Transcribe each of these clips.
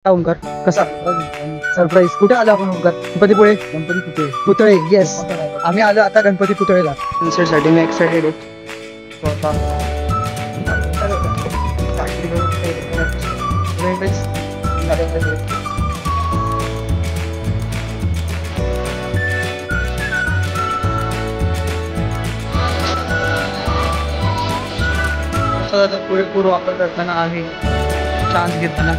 ओंकार कसा सरप्राईज कुठे आलो आपण ओंकार? गणपतीपुळे. पुतळे. येस, आम्ही आलो आता गणपती पुतळेला. साठी मी एक्साइटेड आहे. पुरेपूर वापर करताना आम्ही चान्स घेताना.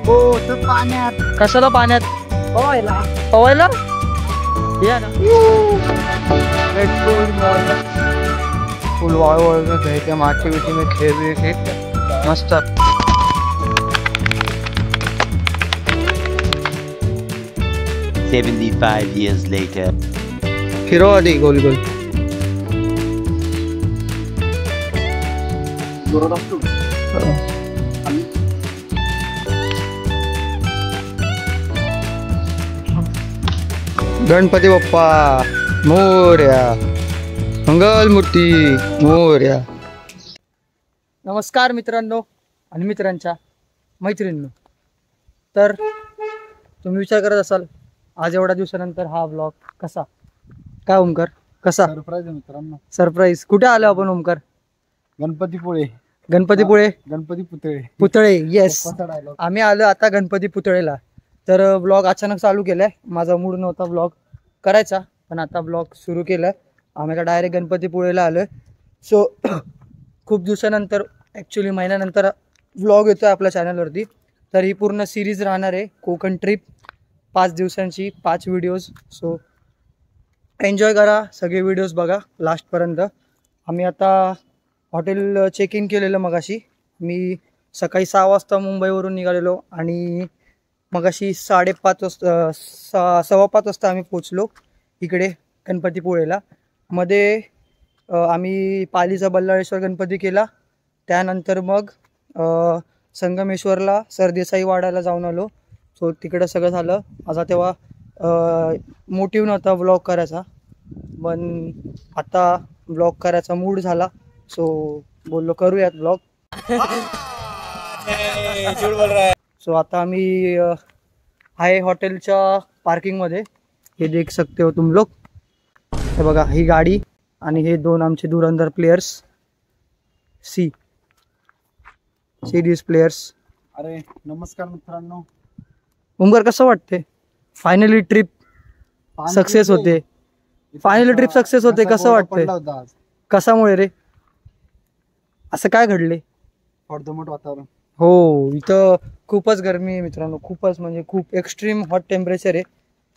हो तर पाण्यात. कशाला पाण्यात? पवायला. पवायला या ना. फुल वाळ में गए थे, माटी विटी में खेल रहे थे मस्त. 75 years later. फिरो आधी गोल गोल. गणपती बाप्पा मोरया, मंगल मूर्ती मोरया. नमस्कार मित्रांनो आणि मित्रांच्या मैत्रिणींनो. तर तुम्ही विचार करत असाल आज एवढ्या दिवसानंतर हा ब्लॉग कसा काय ओंकार कसा? सरप्राईज आहे मित्रांनो. सरप्राईज. कुठे आलो आपण ओंकार? गणपतीपुळे. गणपतीपुळे. गणपती पुतळे. पुतळे. येस, आम्ही आलो आता गणपती पुतळेला. तर ब्लॉग अचानक चालू केलाय. माझा मूड नव्हता ब्लॉग करायचा, पण आता ब्लॉग सुरू केलाय. आम्ही आता डायरेक्ट गणपतीपुळेला आलोय. सो खूप दिवसानंतर, ॲक्च्युली महिन्यानंतर व्लॉग येतोय आपल्या चॅनलवरती. तर ही पूर्ण सिरीज राहणार आहे, कोकण ट्रिप 5 दिवसांची, 5 व्हिडिओज. सो एन्जॉय करा, सगळे व्हिडिओज बघा लास्टपर्यंत. आम्ही आता हॉटेल चेक इन केलेलं मगाशी. मी सकाळी 6 वाजता मुंबईवरून निघालेलो आणि मगाशी 5:30 वाजता 5:15 वाजता आम्ही पोचलो इकडे गणपतीपुळेला. मध्ये आम्ही पालीचा बल्लाळेश्वर गणपती केला. त्यानंतर मग संगमेश्वरला सरदेसाई वाड्याला जाऊन आलो. सो तिकडं सगळं झालं. माझा तेव्हा मोटिव्ह नव्हता व्लॉग करायचा, पण आता व्लॉग करायचा मूड झाला. सो बोललो करूयात व्लॉग. सो आता आम्ही आहे हॉटेलच्या पार्किंगमध्ये. हे देख सकते हो तुम लोग. हे बघा, ही गाडी आणि हे 2 आमचे धुरंधर प्लेयर्स. See this players. अरे नमस्कार मित्रांनो. ओंकार कसं वाटते? फायनली ट्रिप सक्सेस होते. फायनली ट्रिप सक्सेस होते. कसं वाटतंय? कशामुळे रे? असं काय घडले? दमट वातावरण. हो, इथं खूपच गरमी आहे मित्रांनो. खूपच म्हणजे खूप एक्स्ट्रीम हॉट टेम्परेचर आहे.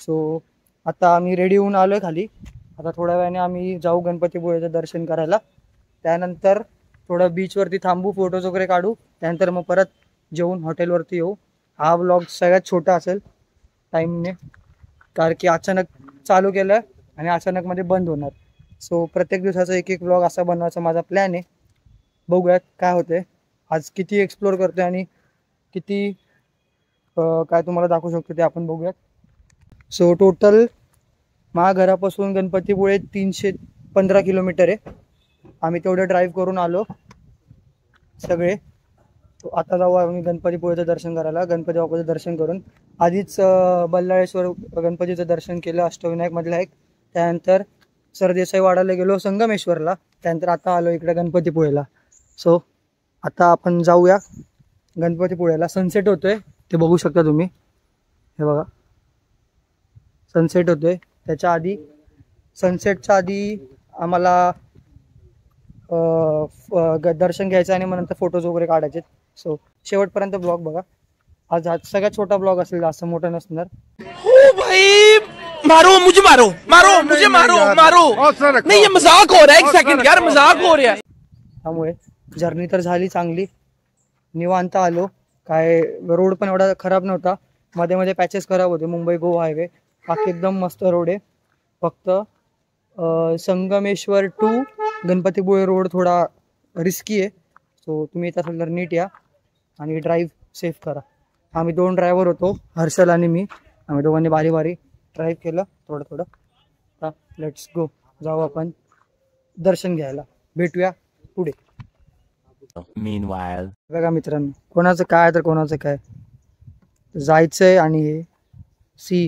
सो आता आम्ही रेडी होऊन आलो आहे खाली. आता थोड्या वेळाने आम्ही जाऊ गणपतीपुळेचं दर्शन करायला. त्यानंतर थोडं बीचवरती थांबू, फोटोज वगैरे काढू. त्यानंतर मग परत जेवून हॉटेलवरती येऊ. हा ब्लॉग सगळ्यात छोटा असेल टाईमने, कारण की अचानक चालू केलं आहे आणि अचानकमध्ये बंद होणार. सो प्रत्येक दिवसाचा एक ब्लॉग असा बनवायचा माझा प्लॅन आहे. बघूयात काय होते. आज किती एक्सप्लोर करतोय आणि किती काय तुम्हाला दाखवू शकतो ते आपण बघूयात. सो टोटल माझ्या घरापासून गणपतीपुळे 315 किलोमीटर आहे. आम्ही तेवढं ड्राईव्ह करून आलो सगळे. आता जाऊ आम्ही गणपतीपुळेचं दर्शन करायला. गणपती बाप्पाचं दर्शन करून आधीच बल्लाळेश्वर गणपतीचं दर्शन केलं, अष्टविनायकमधलं एक. त्यानंतर सरदेसाई वाड्याला गेलो, संगमेश्वरला. त्यानंतर आता आलो इकडे गणपतीपुळेला. सो आता आपण जाऊया गणपतीपुळेला. सनसेट होतोय ते बघू शकता तुम्ही. हे बघा, सनसेट होतोय. त्याच्या आधी, सनसेटच्या आधी आम्हाला दर्शन घ्यायचं आणि मग नंतर फोटोज वगैरे काढायचे. सो शेवटपर्यंत ब्लॉग बघा. आज सगळ्यात छोटा ब्लॉग असेल, जास्त मोठा नसणार. ओ भाई मारो मुझे, मारो मारो मुझे, मारो मारो. नहीं ये मजाक हो रहा है. एक सेकंड यार, मजाक हो रहा है. त्यामुळे जर्नी तर झाली चांगली, निवांत आलो. काय रोड पण एवढा खराब नव्हता. मध्ये मध्ये पॅचेस खराब होते. मुंबई गोवा हायवे बाकी एकदम मस्त रोड आहे. फक्त संगमेश्वर टू गणपतीपुळे रोड थोडा रिस्की आहे. सो तुम्ही इथं असेल तर नीट या आणि ड्राईव्ह सेफ करा. आम्ही 2 ड्रायव्हर होतो, हर्षल आणि मी. आम्ही दोघांनी बारी बारी ड्राईव्ह केलं थोडं थोडं. आता लेट्स गो, जाऊ आपण दर्शन घ्यायला. भेटूया पुढे. Meanwhile. बघा मित्रांनो, कोणाचं काय तर कोणाचं काय. जायचंय आणि हे see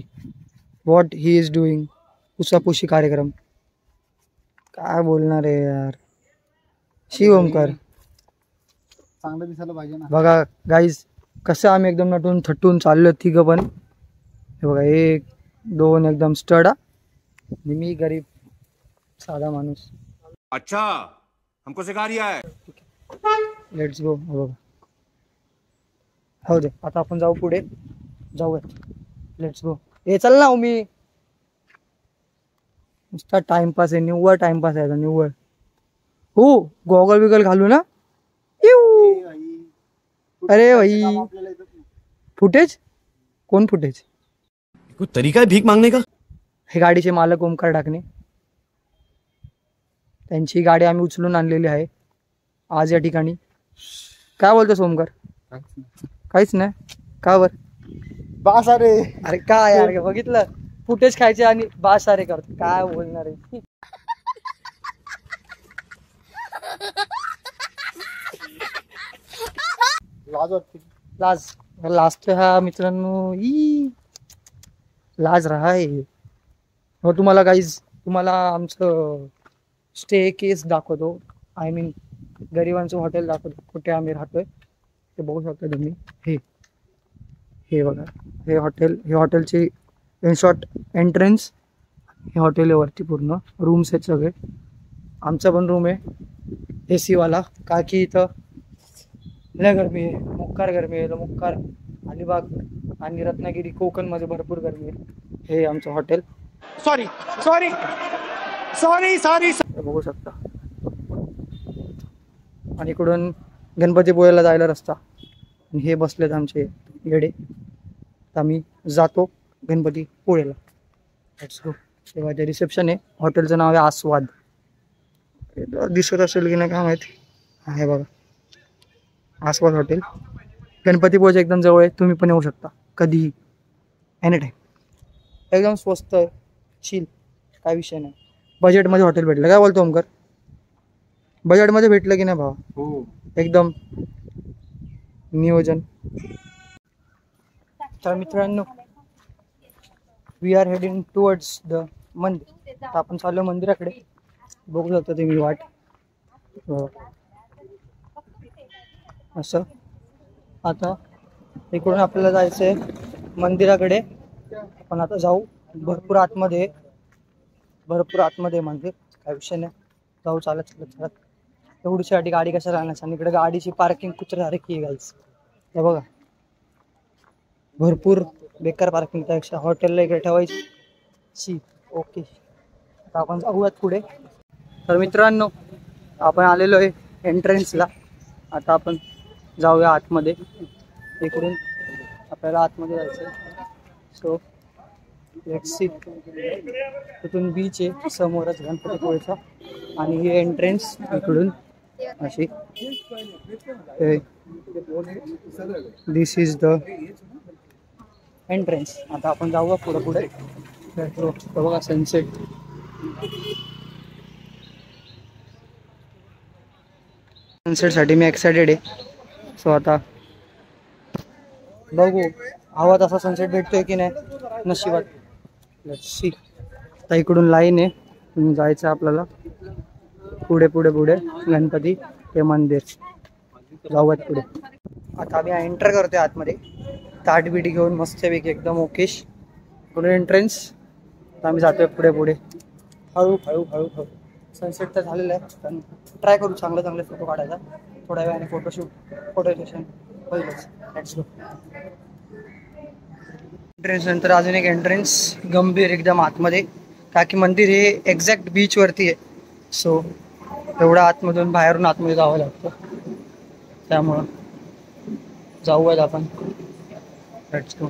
what he is doing. पुसापुशी कार्यक्रम. काय बोलणार आहे यार. शिव ओमकार चांगलं दिसायला पाहिजे ना. बघा गाईज कसं आम्ही एकदम नटून थटून चाललो तिघं पण. हे बघा 1 2 एकदम स्टड. मी गरीब साधा माणूस. अच्छा हमको सिखा रिया है. Let's go. हो बघा हो दे. आता आपण जाऊ पुढे जाऊयात. Let's go. हे चल ना मी. नुसता टाइमपास आहे. निव्वळ टाइमपास आहे निव्वळ. हो गॉगल बिगल घालू ना. अरे भाई फुटेज. कोण फुटेज. कोई तरीका है भीख मांगने का. हे गाडीचे मालक ओमकार ढाकणे. त्यांची गाडी आम्ही उचलून आणलेली आहे आज या ठिकाणी. काय बोलतोस ओमकार. काहीच नाही. का बर. बास अरे. अरे काय यार बघितलं फुटेज खायचे आणि बासारे करतो. काय बोलणार आहे. लाज वाटते. लाज. लाज तर हा मित्रांनो लाज रहा है. हो तुम्हाला गाईज तुम्हाला आमचं स्टे केस दाखवतो. आय मीन गरिबांचं हॉटेल दाखवतो कुठे आम्ही राहतोय ते बघू शकता तुम्ही. हे बघा हे हॉटेल. हे हॉटेलची इन शॉर्ट एंट्रन्स. हे हॉटेल आहे वरती पूर्ण रूम्स आहेत सगळे. आमचा पण रूम आहे AC वाला. का की इथं लय गरमी आहे. मुक्कार गरमी आहे. मुक्कार अलिबाग आणि रत्नागिरी कोकणमध्ये भरपूर गरमी आहे. हे आमचं hotel. Sorry sorry sorry sorry. बघू शकता. आणि इकडून गणपतीपुळेला जायला रस्ता. आणि हे बसलेत आमचे येडे. तर आम्ही जातो गणपतीपुळेला. Let's go. तेव्हा ते रिसेप्शन आहे. हॉटेलचं नाव आहे आस्वाद. दिसत असेल की नाही काय माहिती. आहे बघा आस्वाद हॉटेल. गणपतीपुळेच्या एकदम जवळ आहे. तुम्ही पण येऊ शकता कधीही एनी टाईम. एकदम स्वस्त चिल. काय विषय नाही. बजेटमध्ये हॉटेल भेटलं. काय बोलतो ओमकार. बजेटमध्ये भेटलं की नाही भावा. हो एकदम नियोजन. तर मित्रांनो we are heading towards the mandir. तर आपण चाललो मंदिराकडे. बघू शकता तुम्ही वाट. असं आता इकडून आपल्याला जायचं आहे मंदिराकडे. आपण आता जाऊ. भरपूर आतमध्ये मंदिर. काय विषय नाही. जाऊ चालत चालत. एवढीसाठी गाडी कशा राहण्याची. आणि इकडे गाडीची पार्किंग कुत्र्यासारखी आहे गाईस. हे बघा भरपूर बेकार पार्किंग. त्यापेक्षा हॉटेलला इकडे ठेवायची. ओके आता आपण जाऊयात पुढे. तर मित्रांनो आपण आलेलो आहे एंट्रन्सला. आता आपण जाऊया आतमध्ये. इकडून आपल्याला आतमध्ये जायचं आहे. So let's see. तिथून बीच आहे समोरच गणपतीपुळेचा. आणि ही एंट्रन्स इकडून अशी. दिस इज द एंट्रन्स. आता आपण जाऊया पुढे पुढे. बघा सनसेट. सनसेटसाठी मी एक्सायटेड आहे. सो आता बघू हवा तसा सनसेट भेटतोय की नाही नशिबात. Let's see. आता इकडून लाईन आहे. जायचं आपल्याला पुढे पुढे पुढे गणपती ते मंदिर. जाऊयात पुढे. आता आम्ही एंटर करतोय आतमध्ये. ताट बिटी घेऊन मस्तपैकी एकदम ओकेश. पुढे एंट्रन्स. आता आम्ही जातोय पुढे पुढे हळू हळू हळू हळू. सनसेट तर झालेलं आहे पण ट्राय करू चांगले चांगले फोटो काढायचा. थोड्या वेळाने फोटो सेशन होईलच. Let's go. एंट्रन्स नंतर अजून एक एंट्रन्स गंभीर एकदम आतमध्ये. का की मंदिर हे एक्झॅक्ट बीचवरती आहे. सो एवढं आतमधून बाहेरून आतमध्ये जावं लागतं. त्यामुळं जाऊयात आपण. Let's go.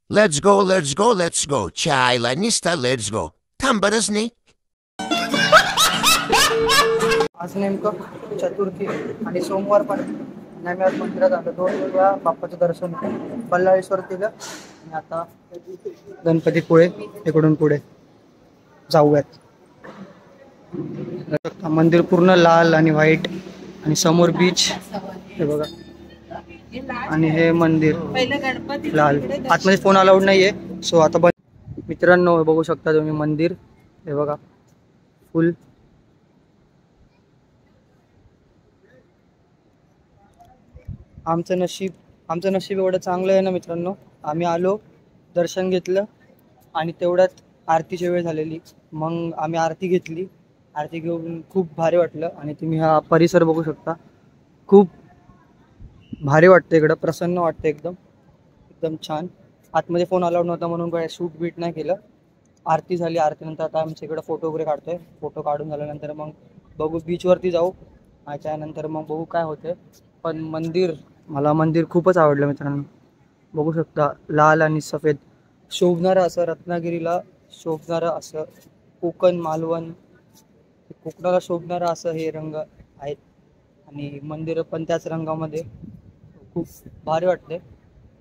Let's go, let's go, let's go. Chayla nista, let's go. थांबतच नाही. आज नेमकं चतुर्थी आणि सोमवार पण. आम्ही आज मंदिरात आलो. 2 वेळा बाप्पाचं दर्शन बल्लाळेश्वर केलं. आणि आता गणपतीपुळे इकडून पुढे जाऊयात. मंदिर पूर्ण लाल आणि व्हाईट. आणि समोर बीच. हे बघा आणि हे मंदिर लाल. आतमध्ये फोन अलाउड नाहीये, सो आता मित्रांनो बघू शकता तुम्ही मंदिर. हे बघा फुल. आमचं नशीब एवढं चांगलं आहे ना मित्रांनो. आम्ही आलो, दर्शन घेतलं आणि तेवढ्यात आरतीची वेळ झालेली. मग आम्ही आरती घेतली. आरती घेऊन खूप भारी वाटलं. आणि तुम्ही हा परिसर बघू शकता, खूप भारी वाटतं इकडं, प्रसन्न वाटतं एकदम छान. आतमध्ये फोन अलाउड नव्हता म्हणून काय शूट बीट नाही केलं. आरती झाली, आरतीनंतर आता आमच्या इकडं फोटो वगैरे काढतोय. फोटो काढून झाल्यानंतर मग बघू बीचवरती जाऊ. त्याच्यानंतर मग बघू काय होतं. पण मला मंदिर खूपच आवडलं मित्रांनो. बघू शकता लाल आणि सफेद शोभणारं असं, रत्नागिरीला शोभणारं असं, कोकण मालवण कोकणाला शोभणारं असं हे रंग आहेत. आणि मंदिर पण त्याच रंगामध्ये, खूप भारी वाटते.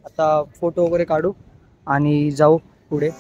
आता फोटो वगैरे काढू आणि जाऊ पुढे.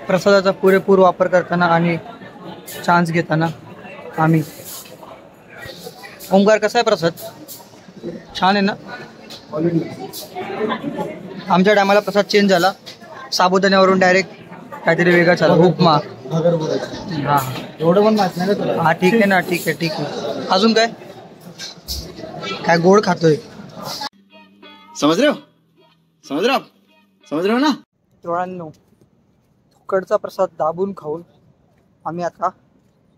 प्रसादाचा पुरेपूर वापर करताना आणि चान्स घेताना आम्ही. ओंकार कसा आहे प्रसाद? छान आहे ना. आमच्या टायमाला प्रसाद चेंज झाला, साबुदाण्यावरून डायरेक्ट काहीतरी वेगळा झाला, उपमा. हां एवढं पण माहित नाही का तुला? हां ठीक आहे ना, ठीक आहे. अजून काय गोड खातोय? समझ रहे हो ना? मित्रांनो कडचा प्रसाद दाबून खाऊन आम्ही आता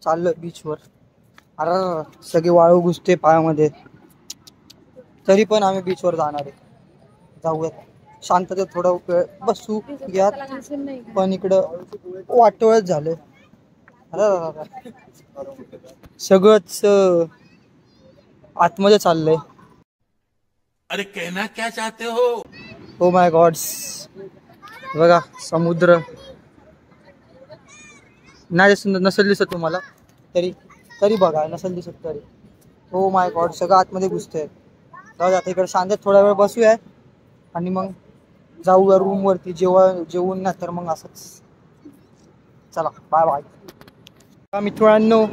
चाललो बीचवर. अरे सगळी वाळू घुसते पायामध्ये, तरी पण आम्ही बीचवर जाणार आहे. जाऊयात शांततेत थोडा वेळ बसू यात. पण इकडं वाटोळच झालंय. अरे सगळंच आतमध्ये चाललंय. अरे कहना क्या चाहते हो? Oh my God's. बघा समुद्र नाही नसेल दिसत तुम्हाला, तरी बघा नसेल दिसत तरी. ओ माय गॉड सगळं आतमध्ये घुसतंय. जाऊ आता इकडे शांततेत थोडा वेळ बसूया आणि मग जाऊया रूमवरती. जेवून नाही तर मग असंच. चला बाय बाय मित्रांनो.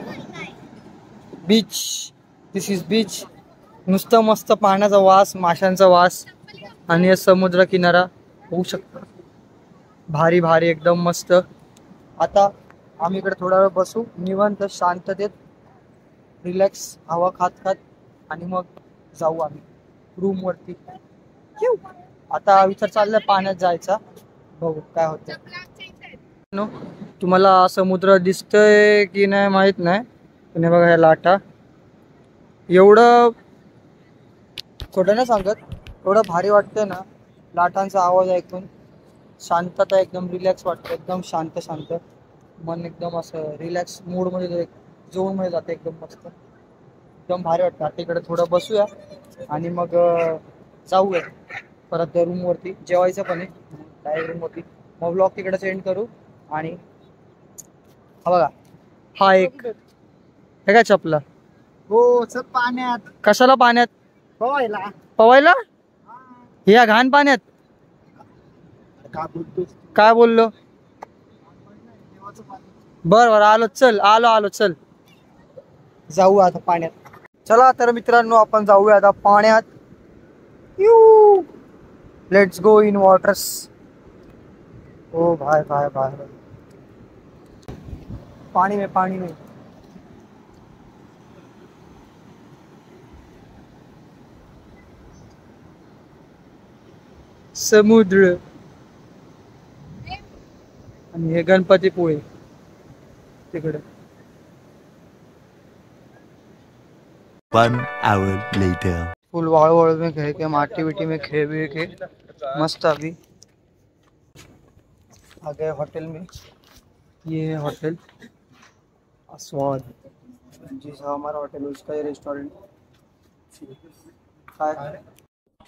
Beach, this is beach. नुसतं मस्त पाण्याचा वास, माशांचा वास आणि समुद्र किनारा होऊ शकता. भारी भारी एकदम मस्त. आता आम्ही इकडे थोडा वेळ बसू निवांत शांततेत, रिलॅक्स हवा खात आणि मग जाऊ आम्ही रूमवरती. आता विचार चाललाय पाण्यात जायचा, बघू काय होतं. तुम्हाला समुद्र दिसतंय की नाही माहित नाही, पण हे बघा ह्या लाटा. एवढं खोटं नाही सांगत, एवढं भारी वाटतंय ना लाटांचा आवाज ऐकून. शांतता, एकदम रिलॅक्स वाटतं, एकदम शांत. मन एकदम असं रिलॅक्स मूडमध्ये, झोनमध्ये जातं एकदम मस्त, एकदम भारी वाटतं. आता इकडे थोडं बसूया आणि मग जाऊया परत रूमवरती. जेवायचं पण आहे डायरेक्ट रूमवरती. मग व्लॉग तिकडे सेंड करू. आणि हा बघा हा एक हे काय चपला. हो सर पाण्यात. कशाला पाण्यात? पवायला या घाण पाण्यात? काय बोललो? बरं आलो चल जाऊ आता पाण्यात. चला तर मित्रांनो आपण जाऊया आता पाण्यात. Let's go in waters. ओ भाई पानी में समुद्र आणि हे गणपतीपुळे तिकडे. 1 hour later. फुल वाळू में खेल के माटी विटी में खेल भी के मस्त. अभी आ गए होटल में. ये है होटल आस्वाद, जिसका हमारा होटल उसका ये रेस्टोरेंट.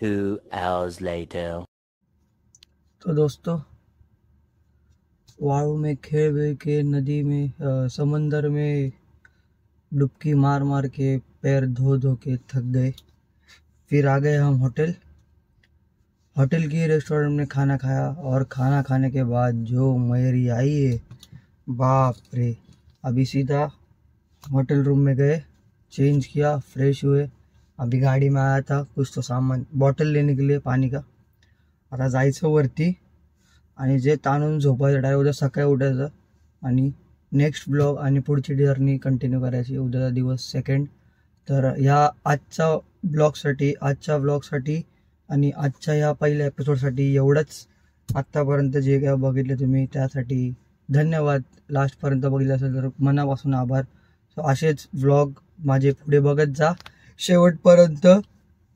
2 hours later. तो दोस्तों वाळू में खेल के नदी में समंदर में डुबकी मार मार के पैर धो धो के थक गए. फिर आ गए हम होटल. होटल की रेस्टोरेंट में खाना खाया और खाना खाने के बाद जो मयरी आई है बाप रे. अभी सीधा होटल रूम में गए, चेंज किया, फ्रेश हुए. अभी गाड़ी में आया था कुछ तो सामान बॉटल लेने के लिए पानी का. आता जायचं वरती आणि जे ताणून झोपायचं डायरेक्ट उद्या सकाळी उठायचं आणि नेक्स्ट ब्लॉग आणि पुढची जर्नी कंटिन्यू करायची. उद्याचा दिवस सेकंड. तर ह्या आजच्या ब्लॉगसाठी आणि आजच्या ह्या पहिल्या एपिसोडसाठी एवढंच. आत्तापर्यंत जे काय बघितले तुम्ही त्यासाठी धन्यवाद. लास्टपर्यंत बघितलं असेल तर मनापासून आभार. सो असेच व्लॉग माझे पुढे बघत जा शेवटपर्यंत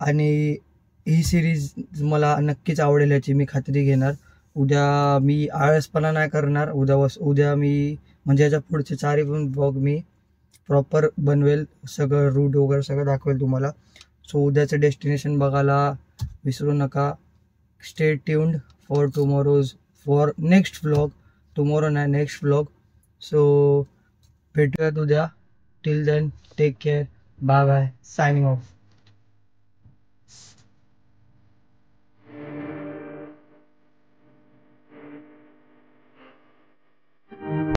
आणि ही सिरीज मला नक्कीच आवडेल याची मी खात्री घेणार. उद्या मी आळसपणा नाही करणार. उद्या मी म्हणजे याच्या पुढचे 4 पण ब्लॉग मी प्रॉपर बनवेल. सगळं रूट वगैरे सगळं दाखवेल तुम्हाला. सो उद्याचं डेस्टिनेशन बघायला विसरू नका. Stay tuned for next vlog. Tomorrow नाही, नेक्स्ट व्लॉग. सो भेटूयात उद्या. Till then take care. Bye bye. Signing of.